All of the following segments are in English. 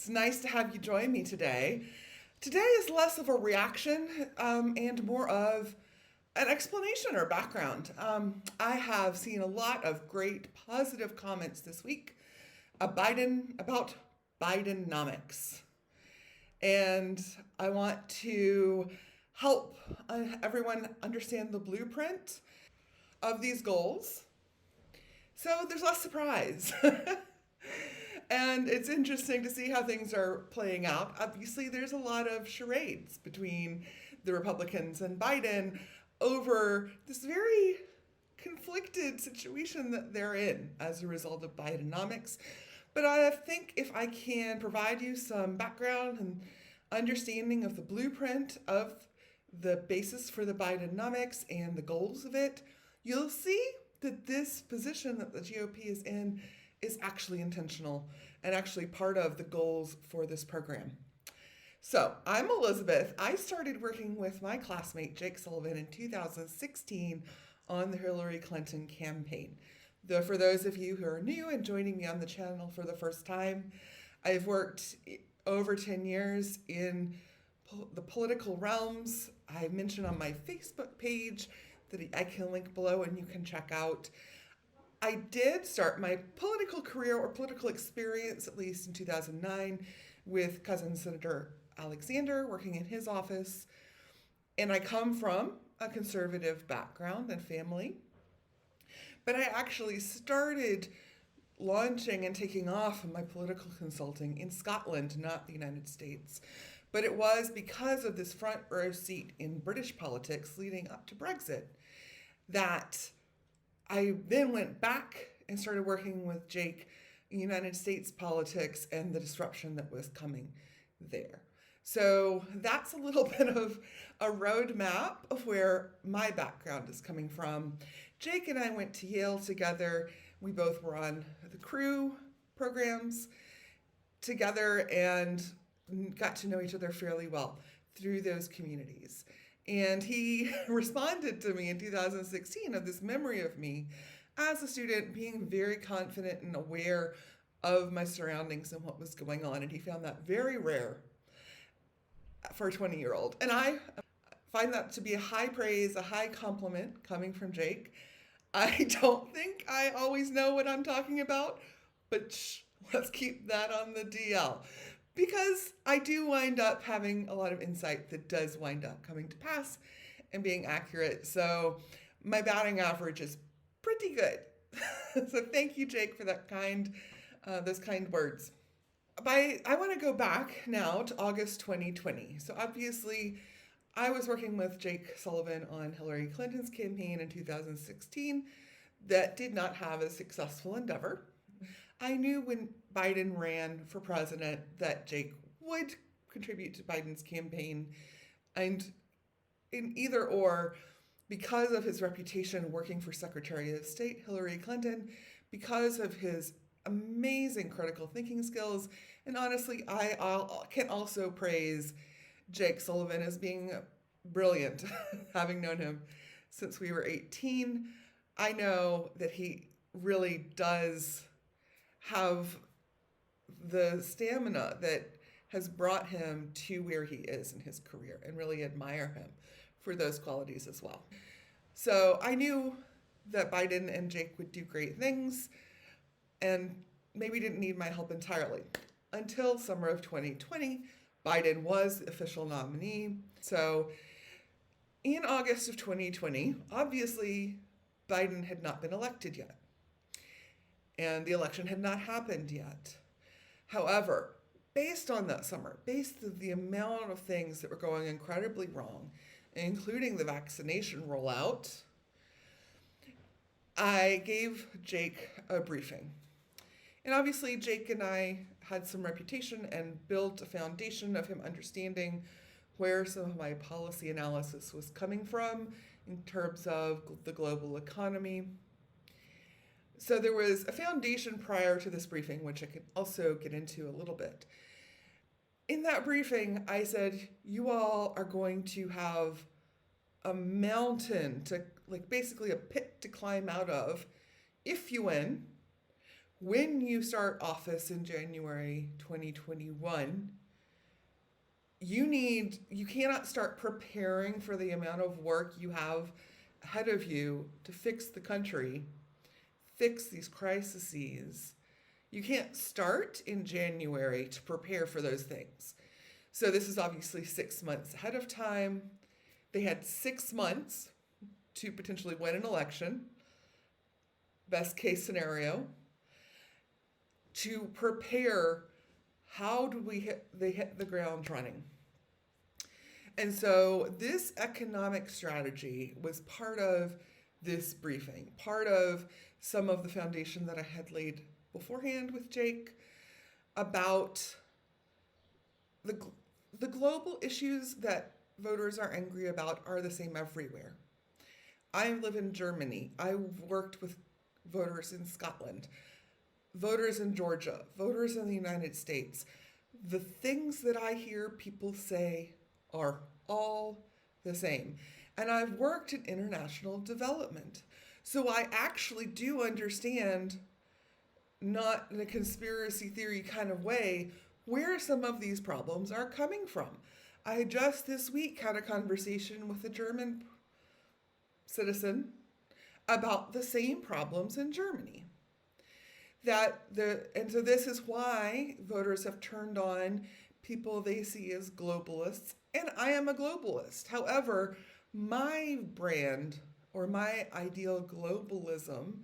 It's nice to have you join me today. Today is less of a reaction and more of an explanation or background. I have seen a lot of great positive comments this week about Bidenomics. And I want to help everyone understand the blueprint of these goals so there's less surprise. And it's interesting to see how things are playing out. Obviously, there's a lot of charades between the Republicans and Biden over this very conflicted situation that they're in as a result of Bidenomics. But I think if I can provide you some background and understanding of the blueprint of the basis for the Bidenomics and the goals of it, you'll see that this position that the GOP is in is actually intentional and actually part of the goals for this program. So, I'm Elizabeth. I started working with my classmate Jake Sullivan in 2016 on the Hillary Clinton campaign. Though for those of you who are new and joining me on the channel for the first time, I've worked over 10 years in the political realms. I mentioned on my Facebook page that I can link below and you can check out. I did start my political career or political experience, at least in 2009, with cousin Senator Alexander, working in his office. And I come from a conservative background and family. But I actually started launching and taking off my political consulting in Scotland, not the United States. But it was because of this front row seat in British politics leading up to Brexit that I then went back and started working with Jake in United States politics and the disruption that was coming there. So that's a little bit of a roadmap of where my background is coming from. Jake and I went to Yale together. We both were on the crew programs together and got to know each other fairly well through those communities. And he responded to me in 2016 of this memory of me as a student being very confident and aware of my surroundings and what was going on. And he found that very rare for a 20-year-old. And I find that to be a high praise, a high compliment coming from Jake. I don't think I always know what I'm talking about, but let's keep that on the DL. Because I do wind up having a lot of insight that does wind up coming to pass and being accurate. So my batting average is pretty good. So thank you, Jake, for those kind words. I want to go back now to August 2020. So obviously, I was working with Jake Sullivan on Hillary Clinton's campaign in 2016 that did not have a successful endeavor. I knew when Biden ran for president that Jake would contribute to Biden's campaign, and in either or, because of his reputation working for Secretary of State Hillary Clinton, because of his amazing critical thinking skills, and honestly, I can also praise Jake Sullivan as being brilliant, having known him since we were 18. I know that he really does have the stamina that has brought him to where he is in his career and really admire him for those qualities as well. So I knew that Biden and Jake would do great things and maybe didn't need my help entirely until summer of 2020. Biden was the official nominee. So in August of 2020, obviously Biden had not been elected yet. And the election had not happened yet. However, based on that summer, based on the amount of things that were going incredibly wrong, including the vaccination rollout, I gave Jake a briefing. And obviously, Jake and I had some reputation and built a foundation of him understanding where some of my policy analysis was coming from in terms of the global economy. So there was a foundation prior to this briefing, which I could also get into a little bit. In that briefing, I said, you all are going to have a mountain to, basically a pit to climb out of if you win, When you start office in January 2021, you cannot start preparing for the amount of work you have ahead of you to fix the country, fix these crises. You can't start in January to prepare for those things. So this is obviously 6 months ahead of time. They had 6 months to potentially win an election, best case scenario, to prepare. How do they hit the ground running? And so this economic strategy was part of this briefing, part of some of the foundation that I had laid beforehand with Jake about the global issues that voters are angry about are the same everywhere. I live in Germany. I worked with voters in Scotland, voters in Georgia, voters in the United States. The things that I hear people say are all the same. And I've worked in international development. So I actually do understand, not in a conspiracy theory kind of way, where some of these problems are coming from. I just this week had a conversation with a German citizen about the same problems in Germany. And so this is why voters have turned on people they see as globalists, and I am a globalist. However, my brand or my ideal globalism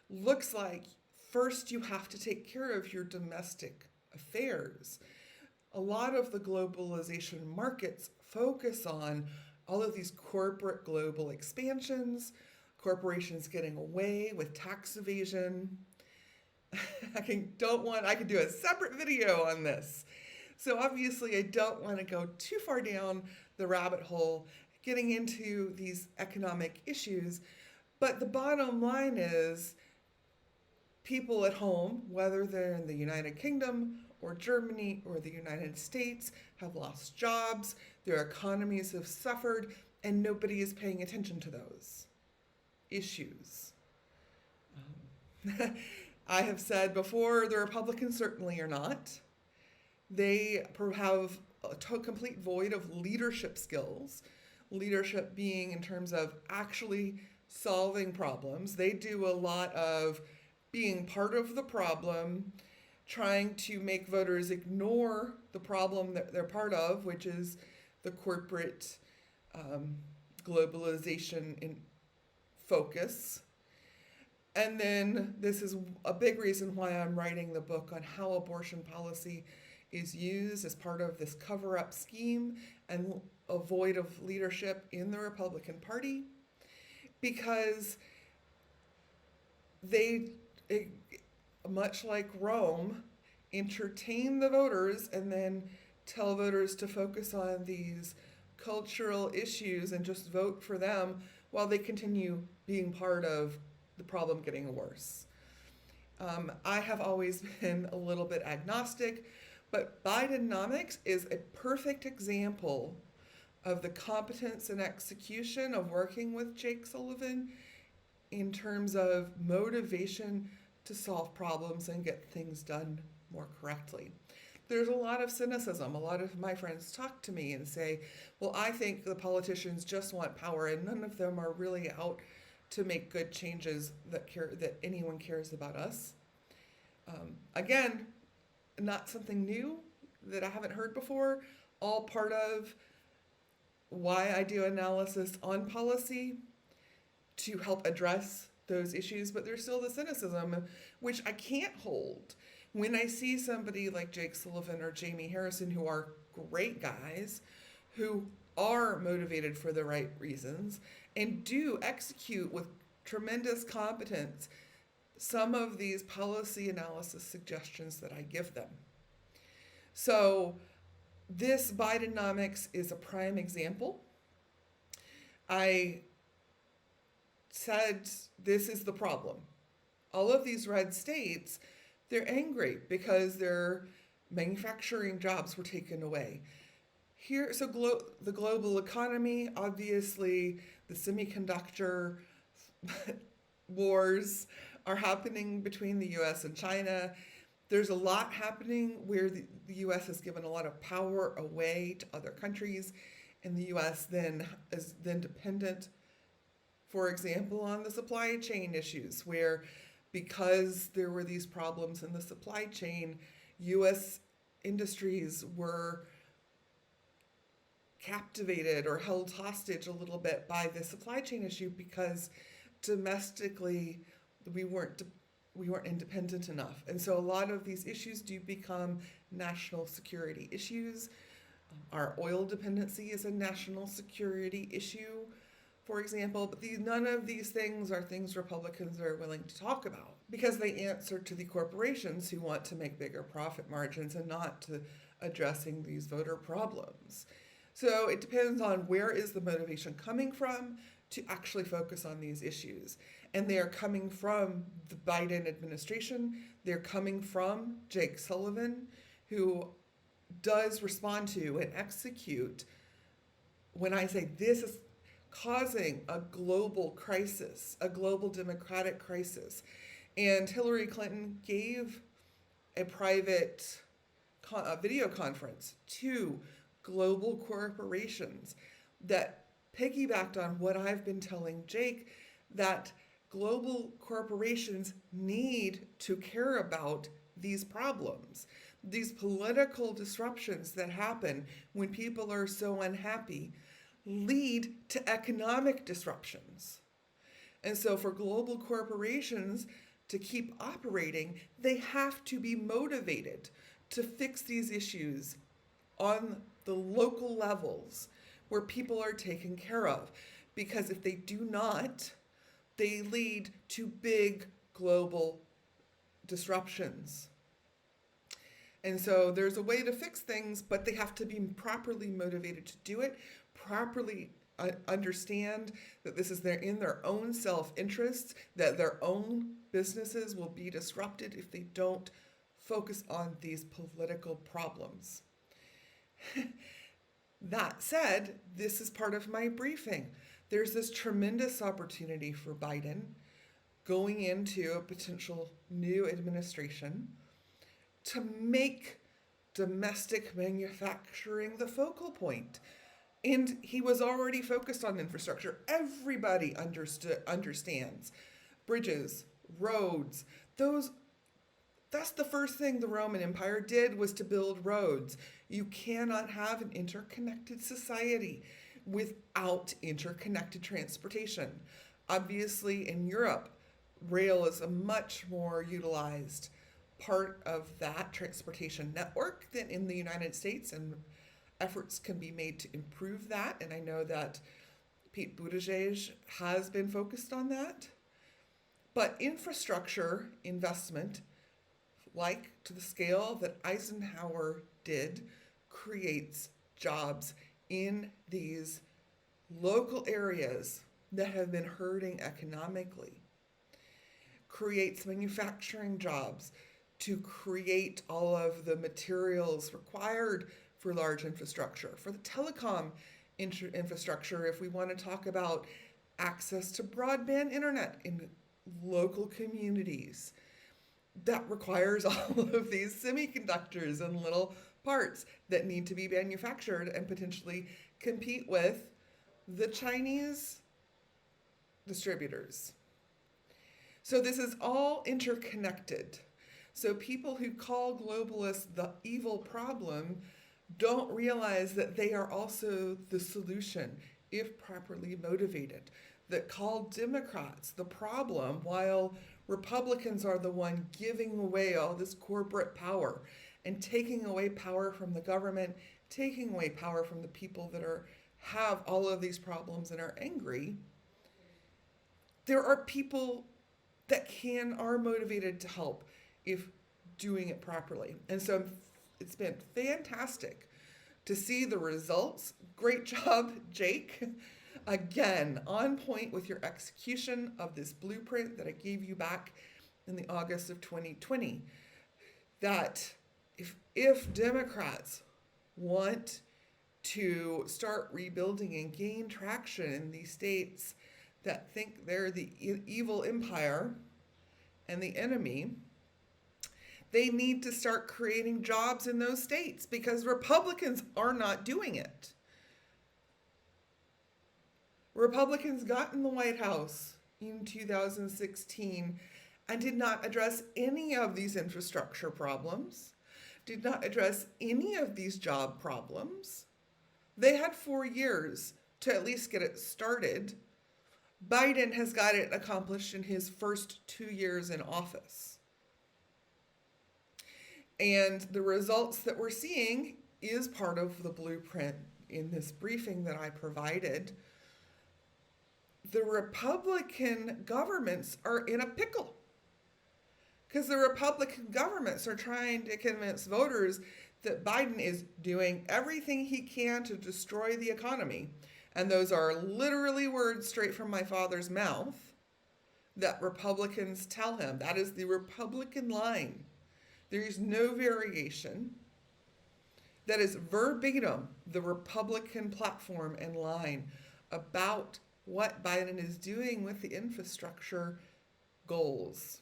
looks like first you have to take care of your domestic affairs. A lot of the globalization markets focus on all of these corporate global expansions, corporations getting away with tax evasion. I could do a separate video on this. So obviously I don't want to go too far down the rabbit hole getting into these economic issues, but the bottom line is people at home, whether they're in the United Kingdom or Germany or the United States, have lost jobs, their economies have suffered, and nobody is paying attention to those issues. I have said before, the Republicans certainly are not. They have a complete void of leadership skills, leadership being in terms of actually solving problems. They do a lot of being part of the problem, trying to make voters ignore the problem that they're part of, which is the corporate globalization in focus. And then this is a big reason why I'm writing the book on how abortion policy is used as part of this cover-up scheme and a void of leadership in the Republican Party, because they, much like Rome, entertain the voters and then tell voters to focus on these cultural issues and just vote for them while they continue being part of the problem getting worse. I have always been a little bit agnostic, but Bidenomics is a perfect example of the competence and execution of working with Jake Sullivan in terms of motivation to solve problems and get things done more correctly. There's a lot of cynicism. A lot of my friends talk to me and say, well, I think the politicians just want power and none of them are really out to make good changes that anyone cares about us. Again, not something new that I haven't heard before, all part of why I do analysis on policy to help address those issues, but there's still the cynicism, which I can't hold. When I see somebody like Jake Sullivan or Jamie Harrison, who are great guys, who are motivated for the right reasons, and do execute with tremendous competence some of these policy analysis suggestions that I give them. So this Bidenomics is a prime example. I said this is the problem. All of these red states, they're angry because their manufacturing jobs were taken away. Here, so the global economy, obviously the semiconductor wars are happening between the US and China. There's a lot happening where the US has given a lot of power away to other countries, and the US then is then dependent, for example, on the supply chain issues, where because there were these problems in the supply chain, US industries were captivated or held hostage a little bit by the supply chain issue because domestically we weren't we weren't independent enough. And so a lot of these issues do become national security issues. Our oil dependency is a national security issue, for example, but none of these things are things Republicans are willing to talk about because they answer to the corporations who want to make bigger profit margins and not to addressing these voter problems. So it depends on where is the motivation coming from to actually focus on these issues. And they are coming from the Biden administration. They're coming from Jake Sullivan, who does respond to and execute when I say this is causing a global crisis, a global democratic crisis. And Hillary Clinton gave a private video conference to global corporations that piggybacked on what I've been telling Jake, that global corporations need to care about these problems, these political disruptions that happen when people are so unhappy lead to economic disruptions. And so for global corporations to keep operating, they have to be motivated to fix these issues on the local levels where people are taken care of. Because if they do not, they lead to big global disruptions. And so there's a way to fix things, but they have to be properly motivated to do it, properly understand that this is in their own self-interest, that their own businesses will be disrupted if they don't focus on these political problems. That said, this is part of my briefing. There's this tremendous opportunity for Biden going into a potential new administration to make domestic manufacturing the focal point. And he was already focused on infrastructure. Everybody understands bridges, roads, that's the first thing the Roman Empire did, was to build roads. You cannot have an interconnected society without interconnected transportation. Obviously, in Europe, rail is a much more utilized part of that transportation network than in the United States, and efforts can be made to improve that. And I know that Pete Buttigieg has been focused on that. But infrastructure investment, like to the scale that Eisenhower did, creates jobs in these local areas that have been hurting economically, creates manufacturing jobs to create all of the materials required for large infrastructure, for the telecom infrastructure, if we want to talk about access to broadband internet in local communities. That requires all of these semiconductors and little parts that need to be manufactured and potentially compete with the Chinese distributors. So this is all interconnected. So people who call globalists the evil problem don't realize that they are also the solution if properly motivated. That call Democrats the problem while Republicans are the one giving away all this corporate power and taking away power from the government, taking away power from the people that have all of these problems and are angry. There are people that are motivated to help if doing it properly. And so it's been fantastic to see the results. Great job, Jake. Again, on point with your execution of this blueprint that I gave you back in the August of 2020. That if Democrats want to start rebuilding and gain traction in these states that think they're the evil empire, and the enemy, they need to start creating jobs in those states because Republicans are not doing it. Republicans got in the White House in 2016 and did not address any of these infrastructure problems, did not address any of these job problems. They had 4 years to at least get it started. Biden has got it accomplished in his first 2 years in office. And the results that we're seeing is part of the blueprint in this briefing that I provided. The Republican governments are in a pickle because the Republican governments are trying to convince voters that Biden is doing everything he can to destroy the economy. And those are literally words straight from my father's mouth that Republicans tell him. That is the Republican line. There is no variation. That is verbatim the Republican platform and line about what Biden is doing with the infrastructure goals,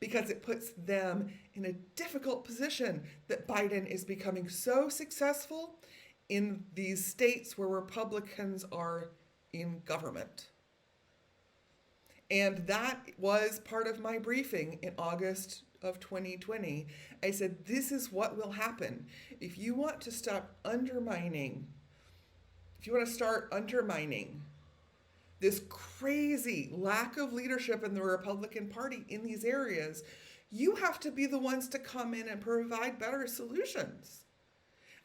because it puts them in a difficult position that Biden is becoming so successful in these states where Republicans are in government. And that was part of my briefing in August of 2020. I said, this is what will happen. If you want to start undermining this crazy lack of leadership in the Republican Party in these areas, you have to be the ones to come in and provide better solutions.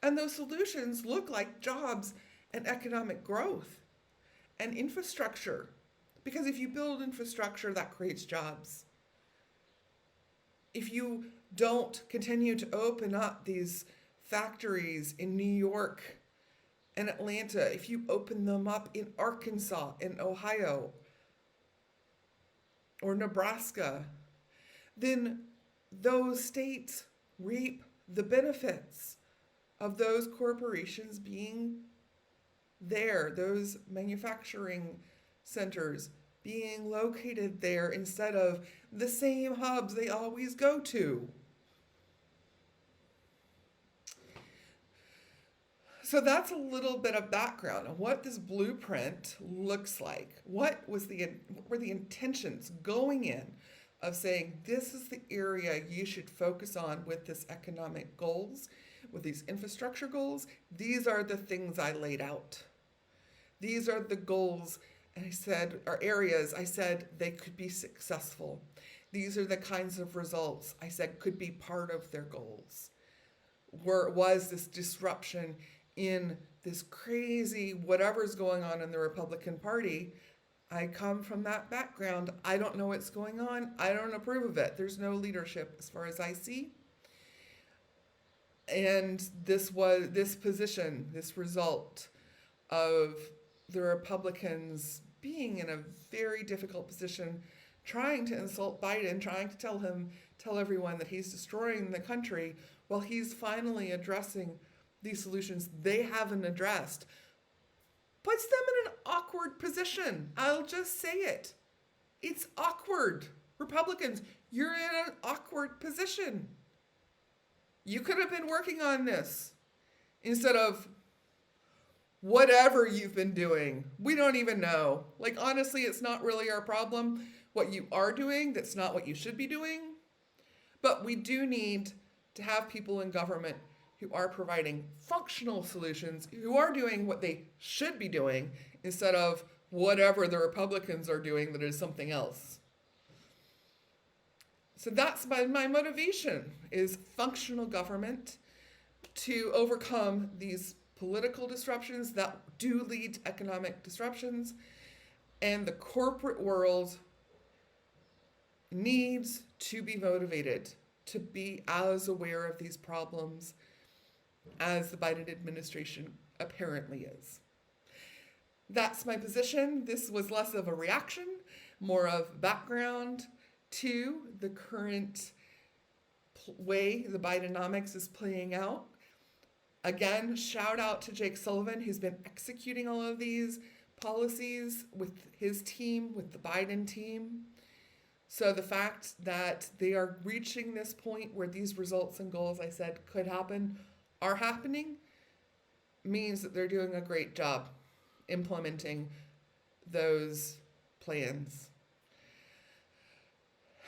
And those solutions look like jobs and economic growth and infrastructure. Because if you build infrastructure, that creates jobs. If you don't continue to open up these factories in New York and Atlanta, if you open them up in Arkansas, in Ohio, or Nebraska, then those states reap the benefits of those corporations being there, those manufacturing centers being located there instead of the same hubs they always go to. So that's a little bit of background on what this blueprint looks like. What were the intentions going in of saying this is the area you should focus on with this economic goals, with these infrastructure goals? These are the things I laid out. These are the goals, and I said, are areas I said they could be successful. These are the kinds of results I said could be part of their goals. Where it was this disruption in this crazy whatever's going on in the Republican Party. I come from that background. I don't know what's going on. I don't approve of it. There's no leadership as far as I see. And this position, this result of the Republicans being in a very difficult position, trying to insult Biden, trying to tell everyone that he's destroying the country while he's finally addressing these solutions they haven't addressed, puts them in an awkward position. I'll just say it. It's awkward. Republicans, you're in an awkward position. You could have been working on this instead of whatever you've been doing. We don't even know. Like, honestly, it's not really our problem what you are doing. That's not what you should be doing. But we do need to have people in government who are providing functional solutions, who are doing what they should be doing instead of whatever the Republicans are doing that is something else. So that's my motivation, is functional government to overcome these political disruptions that do lead to economic disruptions. And the corporate world needs to be motivated to be as aware of these problems as the Biden administration apparently is. That's my position. This was less of a reaction, more of background to the current way the Bidenomics is playing out. Again, shout out to Jake Sullivan, who's been executing all of these policies with his team, with the Biden team. So the fact that they are reaching this point where these results and goals I said could happen are happening means that they're doing a great job implementing those plans.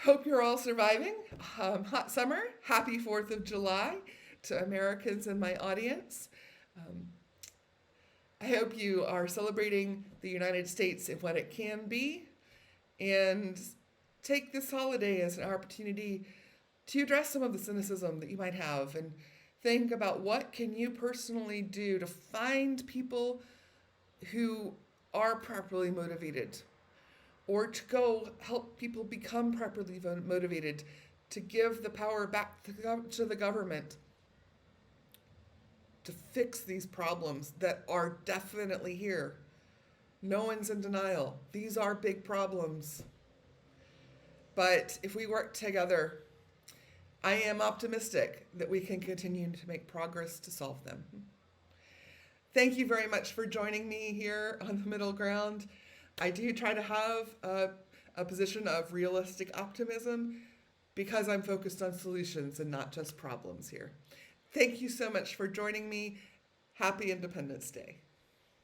Hope you're all surviving. Hot summer. Happy 4th of July to Americans in my audience. I hope you are celebrating the United States and what it can be, and take this holiday as an opportunity to address some of the cynicism that you might have and think about what can you personally do to find people who are properly motivated, or to go help people become properly motivated, to give the power back to the government to fix these problems that are definitely here. No one's in denial. These are big problems. But if we work together, I am optimistic that we can continue to make progress to solve them. Thank you very much for joining me here on the middle ground. I do try to have a position of realistic optimism because I'm focused on solutions and not just problems here. Thank you so much for joining me. Happy Independence Day.